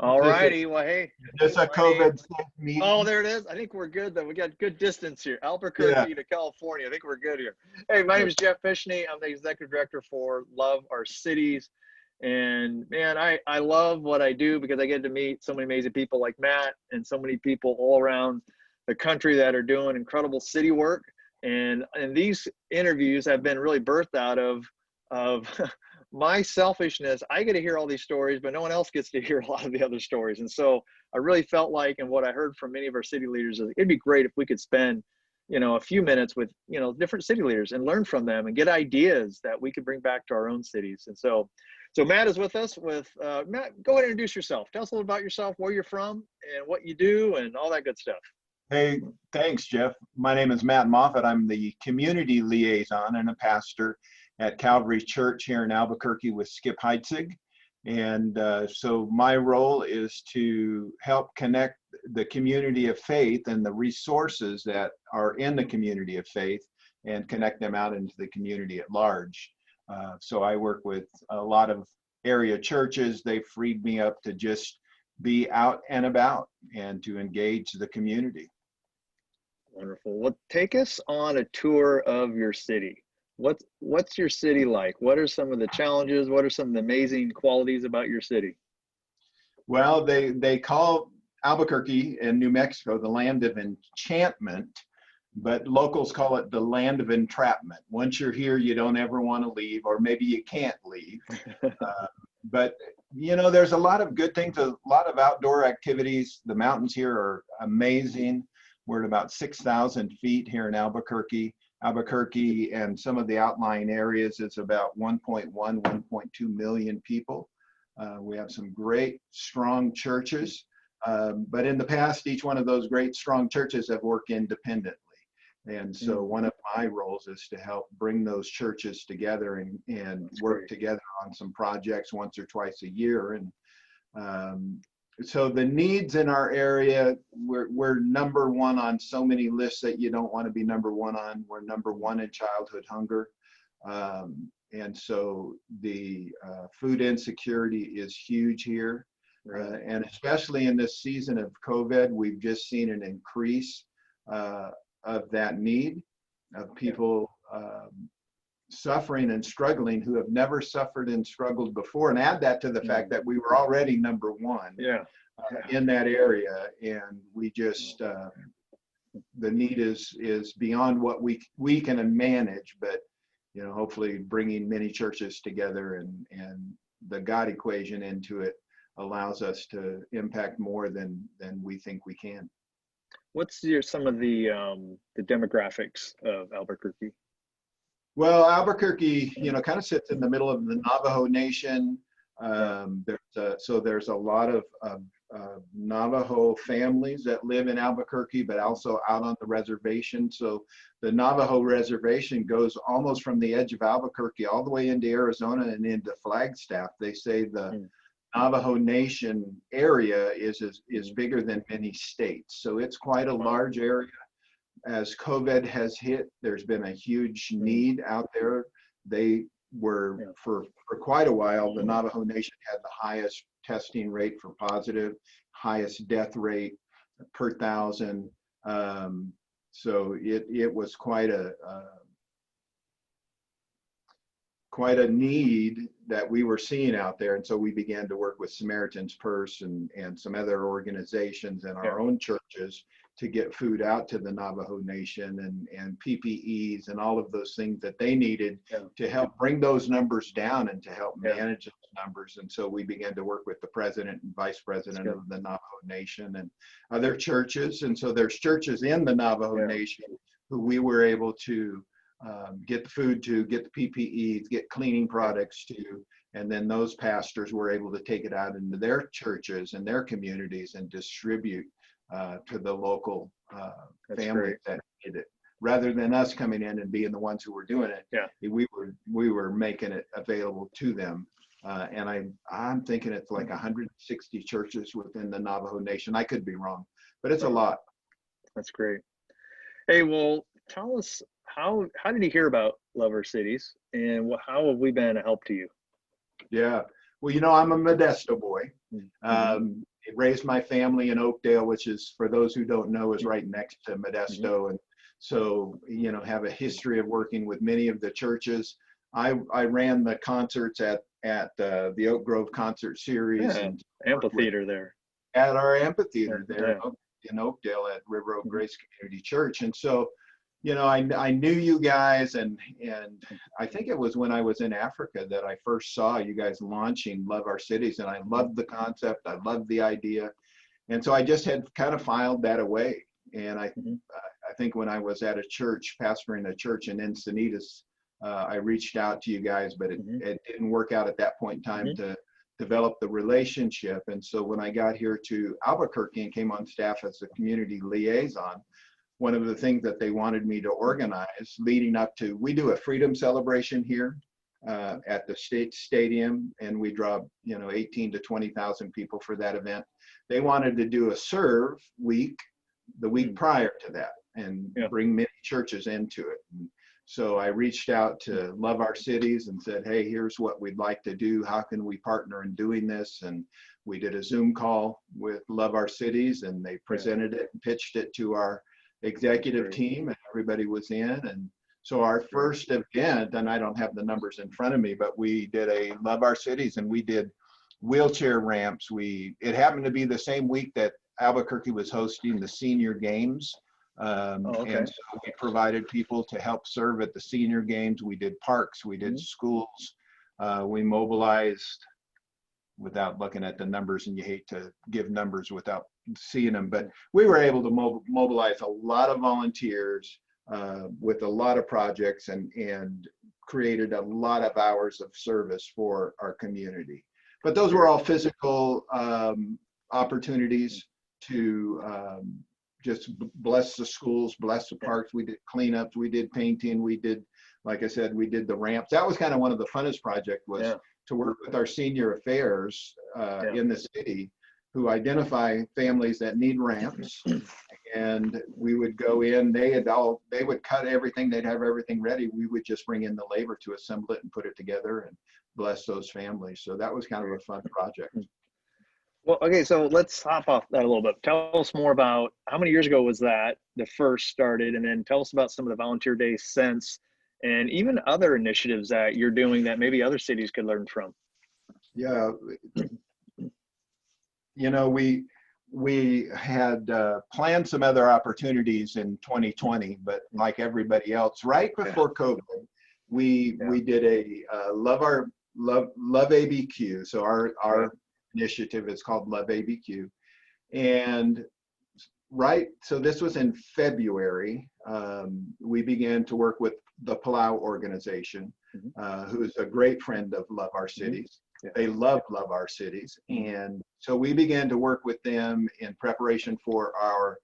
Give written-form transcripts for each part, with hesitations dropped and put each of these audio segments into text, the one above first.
All righty. Well, hey, Just a my name. COVID safe meeting. Oh, there it is. I think we're good though. We got good distance here. Yeah. Albuquerque to California. I think we're good here. Hey, my name is Jeff Fishney. I'm the executive director for Love Our Cities. And man, I love what I do because I get to meet so many amazing people like Matt and so many people all around the country that are doing incredible city work. And these interviews have been really birthed out of my selfishness. I get to hear all these stories, but no one else gets to hear a lot of the other stories. And so I really felt like, and what I heard from many of our city leaders is it'd be great if we could spend, a few minutes with, different city leaders and learn from them and get ideas that we could bring back to our own cities. And so Matt is with us Matt, go ahead and introduce yourself. Tell us a little about yourself, where you're from and what you do and all that good stuff. Hey, thanks, Jeff. My name is Matt Moffet. I'm the community liaison and a pastor at Calvary Church here in Albuquerque with Skip Heitzig. And so my role is to help connect the community of faith and the resources that are in the community of faith and connect them out into the community at large. So I work with a lot of area churches. They freed me up to just be out and about and to engage the community. Wonderful. Well, take us on a tour of your city. What's your city like? What are some of the challenges? What are some of the amazing qualities about your city? Well, they call Albuquerque in New Mexico the land of enchantment, but locals call it the land of entrapment. Once you're here, you don't ever want to leave, or maybe you can't leave. But there's a lot of good things, a lot of outdoor activities. The mountains here are amazing. We're at about 6,000 feet here in Albuquerque. Albuquerque and some of the outlying areas is about 1.2 million people. We have some great, strong churches. But in the past, each one of those great, strong churches have worked independently. And so one of my roles is to help bring those churches together and work together on some projects once or twice a year. And so the needs in our area, we're number one on so many lists that you don't want to be number one on. We're number one in childhood hunger. And so the food insecurity is huge here. And especially in this season of COVID, we've just seen an increase of that need of people suffering and struggling who have never suffered and struggled before. And add that to the fact that we were already number one in that area. And we just, the need is beyond what we can manage, but hopefully bringing many churches together and the God equation into it allows us to impact more than we think we can. What's some of the demographics of Albuquerque? Well, Albuquerque, kind of sits in the middle of the Navajo Nation. There's a lot of Navajo families that live in Albuquerque, but also out on the reservation. So the Navajo reservation goes almost from the edge of Albuquerque all the way into Arizona and into Flagstaff. They say the Navajo Nation area is bigger than many states. So it's quite a large area. As COVID has hit, there's been a huge need out there. They were, for quite a while, the Navajo Nation had the highest testing rate for positive, highest death rate per thousand. So it was quite a need that we were seeing out there. And so we began to work with Samaritan's Purse and some other organizations and our own churches to get food out to the Navajo Nation and PPEs and all of those things that they needed to help bring those numbers down and to help manage those numbers. And so we began to work with the president and vice president of the Navajo Nation and other churches. And so there's churches in the Navajo Nation who we were able to get the food to, get the PPEs, get cleaning products to, and then those pastors were able to take it out into their churches and their communities and distribute to the local families that needed it. Rather than us coming in and being the ones who were doing it, we were making it available to them. And I'm thinking it's like 160 churches within the Navajo Nation. I could be wrong, but it's a lot. That's great. Hey, well, tell us, how did you hear about Love Our Cities, and how have we been a help to you? Yeah, well, I'm a Modesto boy. raised my family in Oakdale, which is, for those who don't know, is right next to Modesto. And so, you know, have a history of working with many of the churches. I ran the concerts at the Oak Grove Concert Series, and amphitheater there. At our amphitheater there in Oakdale at River Oak Grace Community Church. And so, you know, I knew you guys, and I think it was when I was in Africa that I first saw you guys launching Love Our Cities, and I loved the concept, I loved the idea, and so I just had kind of filed that away. And I think when I was at a church, pastoring a church in Encinitas, I reached out to you guys, but it didn't work out at that point in time to develop the relationship. And so when I got here to Albuquerque and came on staff as a community liaison, one of the things that they wanted me to organize leading up to, we do a freedom celebration here at the state stadium, and we draw, you know, 18 to 20,000 people for that event. They wanted to do a serve week the week prior to that and bring many churches into it. And so I reached out to Love Our Cities and said, hey, here's what we'd like to do. How can we partner in doing this? And we did a Zoom call with Love Our Cities, and they presented it and pitched it to our executive team, and everybody was in. And so our first event, and I don't have the numbers in front of me, but we did a Love Our Cities, and we did wheelchair ramps. It happened to be the same week that Albuquerque was hosting the senior games. And so we provided people to help serve at the senior games. We did parks, we did schools, we mobilized, without looking at the numbers, and you hate to give numbers without seeing them, but we were able to mobilize a lot of volunteers with a lot of projects, and created a lot of hours of service for our community. But those were all physical opportunities to just bless the schools, bless the parks. We did cleanups, we did painting, we did, like I said, we did the ramps. That was kind of one of the funnest projects, was to work with our senior affairs in the city, who identify families that need ramps, and we would go in. They would cut everything. They'd have everything ready. We would just bring in the labor to assemble it and put it together and bless those families. So that was kind of a fun project. Well, okay, so let's hop off that a little bit. Tell us more about, how many years ago was that the first started, and then tell us about some of the volunteer days since, and even other initiatives that you're doing that maybe other cities could learn from. Yeah. You know, we had planned some other opportunities in 2020, but like everybody else, right before COVID, we did a Love ABQ. So our initiative is called Love ABQ, and so this was in February. We began to work with the Palau organization, who is a great friend of Love Our Cities. They love Our Cities. And so we began to work with them in preparation for our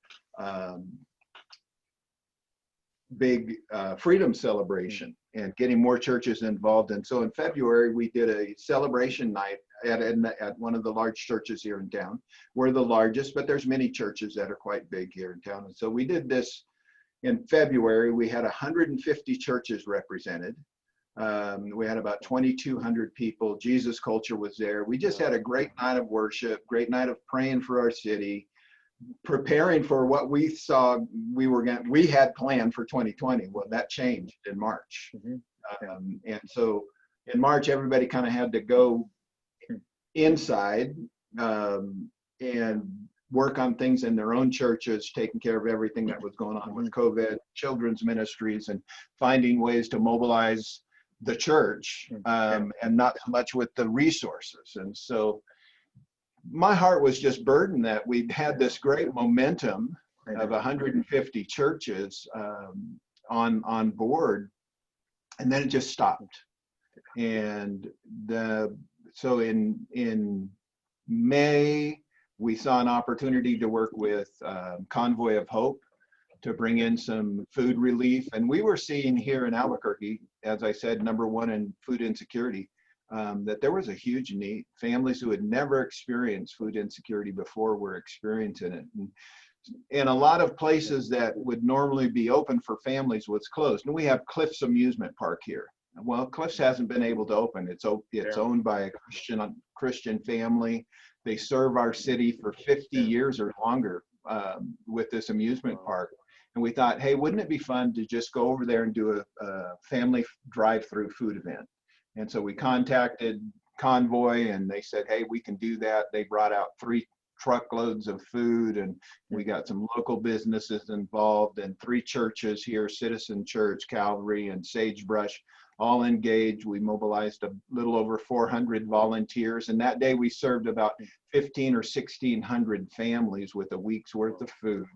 big freedom celebration and getting more churches involved. And so in February, we did a celebration night at one of the large churches here in town. We're the largest, but there's many churches that are quite big here in town. And so we did this in February. We had 150 churches represented. We had about 2,200 people. Jesus Culture was there. We just had a great night of worship, great night of praying for our city, preparing for what we saw we had planned for 2020. Well, that changed in March. And so in March, everybody kind of had to go inside and work on things in their own churches, taking care of everything that was going on with COVID, children's ministries, and finding ways to mobilize the church, and not so much with the resources. And so my heart was just burdened that we'd had this great momentum of 150 churches on board, and then it just stopped. And so in May, we saw an opportunity to work with Convoy of Hope to bring in some food relief. And we were seeing here in Albuquerque, as I said, #1 in food insecurity, that there was a huge need. Families who had never experienced food insecurity before were experiencing it. And a lot of places that would normally be open for families was closed. And we have Cliffs Amusement Park here. Well, Cliffs hasn't been able to open. It's Yeah. owned by a Christian family. They serve our city for 50 years or longer with this amusement park. And we thought, hey, wouldn't it be fun to just go over there and do a family drive-through food event? And so we contacted Convoy, and they said, hey, we can do that. They brought out 3 truckloads of food, and we got some local businesses involved, and 3 churches here, Citizen Church, Calvary, and Sagebrush, all engaged. We mobilized a little over 400 volunteers, and that day we served about 15 or 1600 families with a week's worth of food.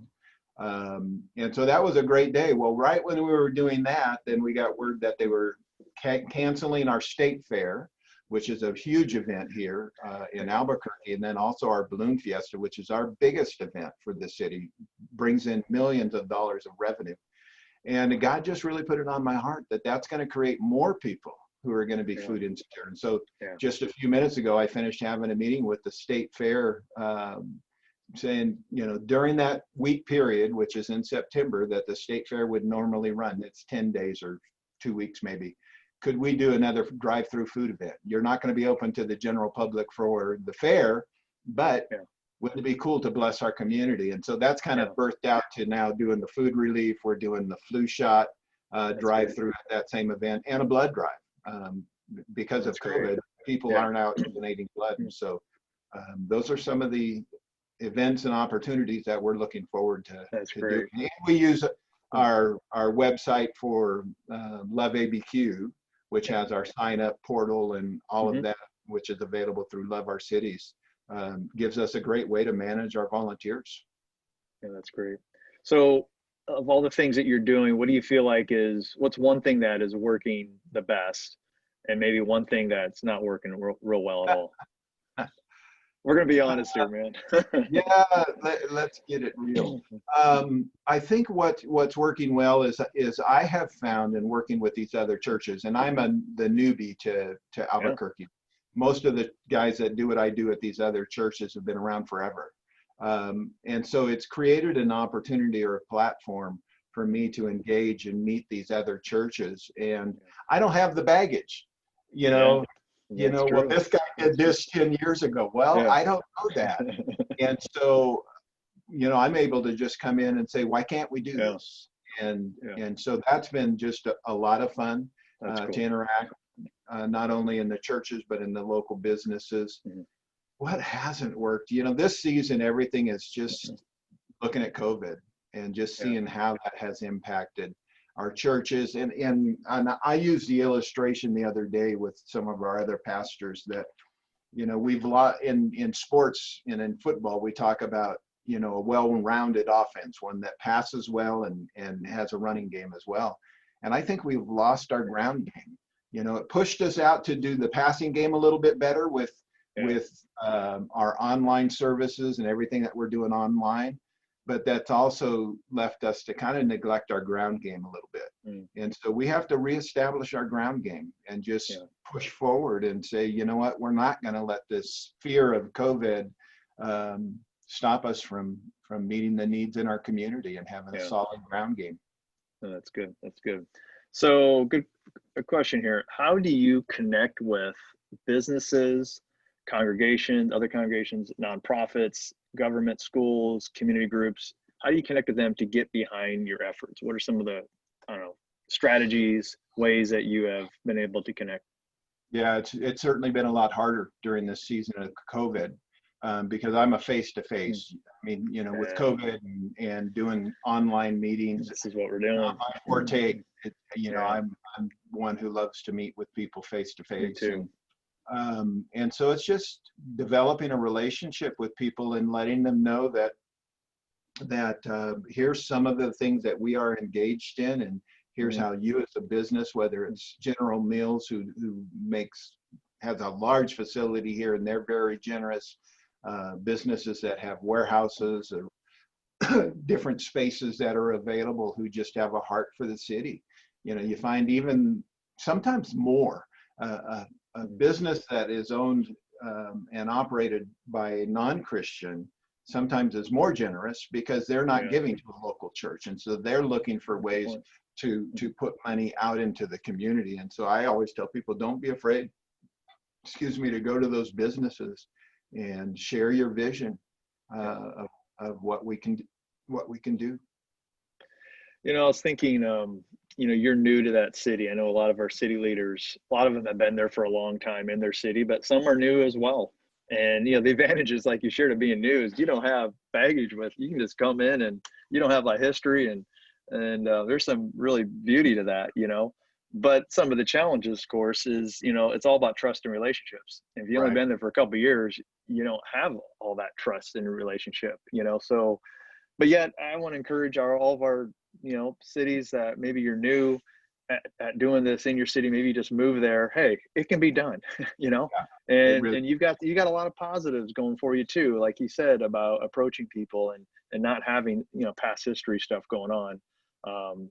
And so that was a great day. Well, right when we were doing that, then we got word that they were canceling our state fair, which is a huge event here in Albuquerque, and then also our Balloon Fiesta, which is our biggest event for the city, brings in millions of dollars of revenue. And God just really put it on my heart that that's going to create more people who are going to be food insecure. And so just a few minutes ago, I finished having a meeting with the state fair saying, you know, during that week period, which is in September, that the state fair would normally run, it's 10 days or 2 weeks maybe. Could we do another drive-through food event? You're not going to be open to the general public for the fair, but wouldn't it be cool to bless our community? And so that's kind of birthed out to now doing the food relief. We're doing the flu shot drive-through at that same event, and a blood drive. Because of COVID, people aren't out donating blood. And so those are some of the events and opportunities that we're looking forward to, do. And we use our website for Love ABQ, which has our sign-up portal and all of that, which is available through Love Our Cities. Gives us a great way to manage our volunteers. Yeah, that's great. So of all the things that you're doing, what do you feel like what's one thing that is working the best, and maybe one thing that's not working real well at all? We're going to be honest here, man. Yeah, let's get it real. I think what's working well is I have found in working with these other churches, and I'm the newbie to Albuquerque. Most of the guys that do what I do at these other churches have been around forever. And so it's created an opportunity or a platform for me to engage and meet these other churches. And I don't have the baggage, you know. Well, this guy did this 10 years ago. Well, I don't know that. And so, I'm able to just come in and say, why can't we do this? And so that's been just a lot of fun to interact, not only in the churches, but in the local businesses. What hasn't worked? This season, everything is just looking at COVID and just seeing how that has impacted our churches. And I used the illustration the other day with some of our other pastors that, we've in sports and in football, we talk about, a well-rounded offense, one that passes well and has a running game as well. And I think we've lost our ground game. It pushed us out to do the passing game a little bit better with our online services and everything that we're doing online. But that's also left us to kind of neglect our ground game a little bit. And so we have to reestablish our ground game and just push forward and say, you know what, we're not going to let this fear of COVID stop us from meeting the needs in our community and having a solid ground game. Oh, that's good. That's good. So a question here. How do you connect with businesses, congregations, other congregations, nonprofits, government, schools, community groups? How do you connect with them to get behind your efforts? What are some of the, strategies, ways that you have been able to connect? Yeah, it's certainly been a lot harder during this season of COVID because I'm a face-to-face. I mean, with COVID and doing online meetings. This is what we're doing. My forte, I'm one who loves to meet with people face-to-face. Me too. And so it's just developing a relationship with people and letting them know that here's some of the things that we are engaged in, and here's how you as a business, whether it's General Mills who has a large facility here and they're very generous, businesses that have warehouses or different spaces that are available who just have a heart for the city. You find even sometimes more. A business that is owned and operated by a non-Christian sometimes is more generous because they're not giving to a local church. And so they're looking for ways to put money out into the community. And so I always tell people, don't be afraid, to go to those businesses and share your vision of what we can do. I was thinking, you're new to that city. I know a lot of our city leaders, a lot of them have been there for a long time in their city, but some are new as well. And, the advantages, like you shared, of being new is you don't have baggage with, you can just come in and you don't have like history and there's some really beauty to that, but some of the challenges, of course, is, it's all about trust and relationships. If you've only been there for a couple of years, you don't have all that trust in a relationship, so, but yet I want to encourage all of our, cities that maybe you're new at doing this in your city, maybe you just move there. Hey, it can be done, and you've got a lot of positives going for you too, like you said, about approaching people and not having, past history stuff going on.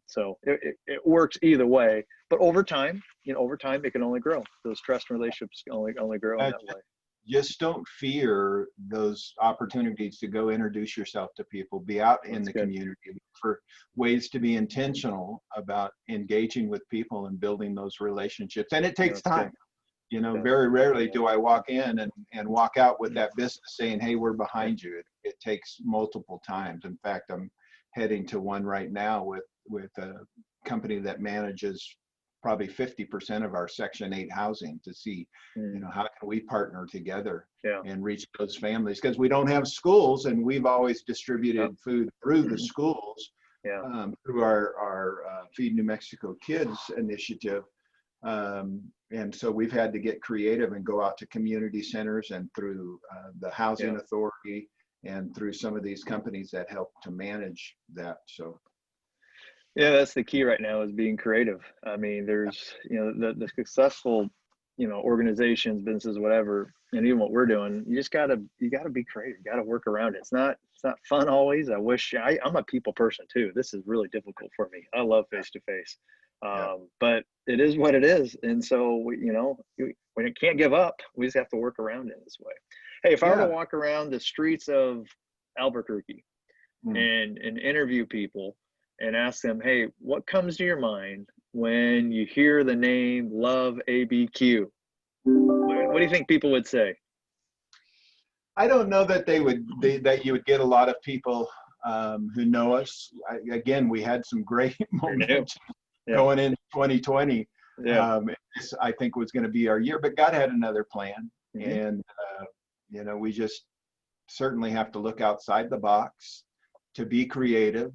So it works either way, but over time it can only grow. Those trust and relationships can only grow in that way. Just don't fear those opportunities to go introduce yourself to people, be out in the community, for ways to be intentional about engaging with people and building those relationships. And it takes time. Very rarely do I walk in and walk out with that business saying, hey, we're behind you. It takes multiple times. In fact, I'm heading to one right now with a company that manages probably 50% of our Section 8 housing, to see, how can we partner together and reach those families? Because we don't have schools, and we've always distributed food through the schools, through our Feed New Mexico Kids initiative. And so we've had to get creative and go out to community centers and through the Housing Authority and through some of these companies that help to manage that. So. Yeah, that's the key right now, is being creative. I mean, there's, the successful, organizations, businesses, whatever, and even what we're doing, you gotta be creative. You gotta work around it. It's not fun always. I'm a people person too. This is really difficult for me. I love face-to-face, but it is what it is. And so we can't give up. We just have to work around it this way. Hey, if I were to walk around the streets of Albuquerque and interview people, and ask them, hey, what comes to your mind when you hear the name Love ABQ? What do you think people would say? I don't know that that you would get a lot of people who know us. Again, we had some great momentum going in 2020. This, I think, was going to be our year, but God had another plan. And, we just certainly have to look outside the box, to be creative.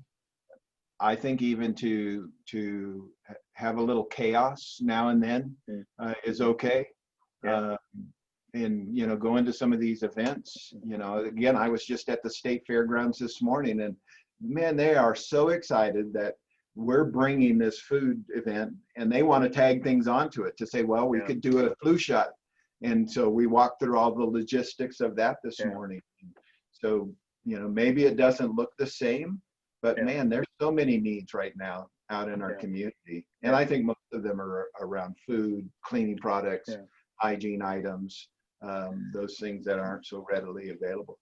I think even to have a little chaos now and then is okay. And go into some of these events. Again, I was just at the state fairgrounds this morning, and man, they are so excited that we're bringing this food event, and they want to tag things onto it to say, well, we could do a flu shot. And so we walked through all the logistics of that this morning. So maybe it doesn't look the same, but man, there's so many needs right now out in our community. And I think most of them are around food, cleaning products, hygiene items, those things that aren't so readily available.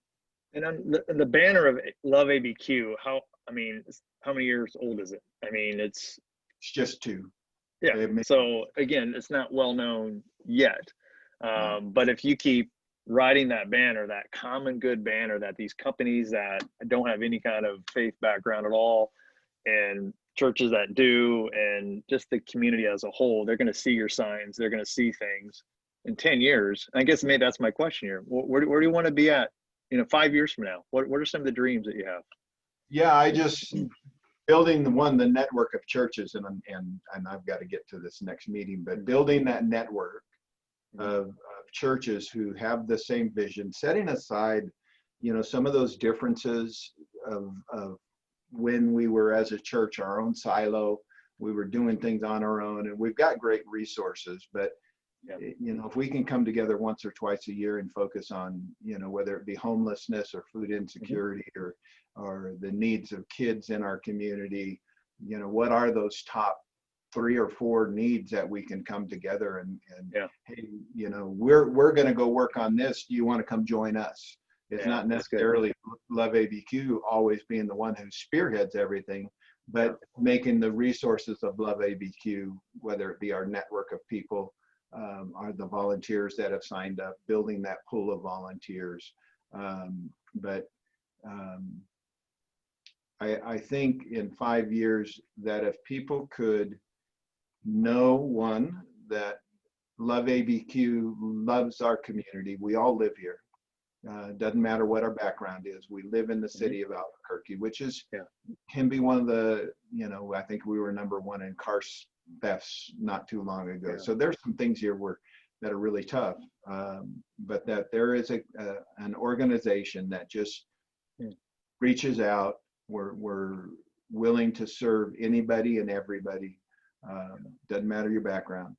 And on the banner of Love ABQ, how many years old is it? I mean, it's just 2. Yeah. So again, it's not well known yet. But if you keep riding that banner, that common good banner, that these companies that don't have any kind of faith background at all, and churches that do, and just the community as a whole, they're going to see your signs, they're going to see things in 10 years. I guess maybe that's my question here. Where do you want to be at, 5 years from now? What are some of the dreams that you have? Yeah, I just building the network of churches, and I've got to get to this next meeting, but building that network of churches who have the same vision, setting aside, some of those differences of when we were as a church, our own silo, we were doing things on our own, and we've got great resources, but if we can come together once or twice a year and focus on, whether it be homelessness or food insecurity or the needs of kids in our community, what are those top 3 or 4 needs that we can come together and hey, we're going to go work on this. Do you want to come join us? It's not necessarily Love ABQ always being the one who spearheads everything, but making the resources of Love ABQ, whether it be our network of people, are the volunteers that have signed up, building that pool of volunteers. But I think in 5 years that if people could know, one, that Love ABQ loves our community. We all live here. Doesn't matter what our background is. We live in the city of Albuquerque, which is can be one of the, I think we were #1 in car thefts not too long ago. Yeah. So there's some things here that are really tough. But that there is an organization that just reaches out. We're willing to serve anybody and everybody. Doesn't matter your background.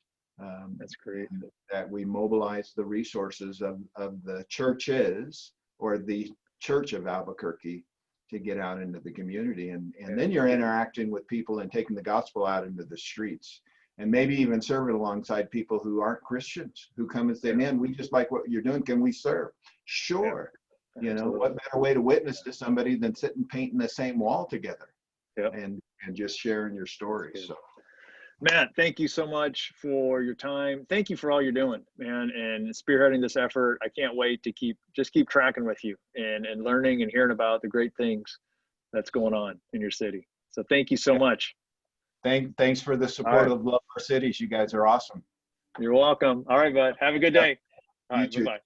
That's great. That we mobilize the resources of the churches or the Church of Albuquerque to get out into the community. And then you're interacting with people and taking the gospel out into the streets, and maybe even serving alongside people who aren't Christians, who come and say, man, we just like what you're doing. Can we serve? Sure. What better way to witness to somebody than sitting painting the same wall together and just sharing your story. So Matt, thank you so much for your time. Thank you for all you're doing, man, and spearheading this effort. I can't wait to keep tracking with you and learning and hearing about the great things that's going on in your city. So thank you so much. Thanks for the support of Love Our Cities. You guys are awesome. You're welcome. All right, bud. Have a good day. All right, you too. bye-bye.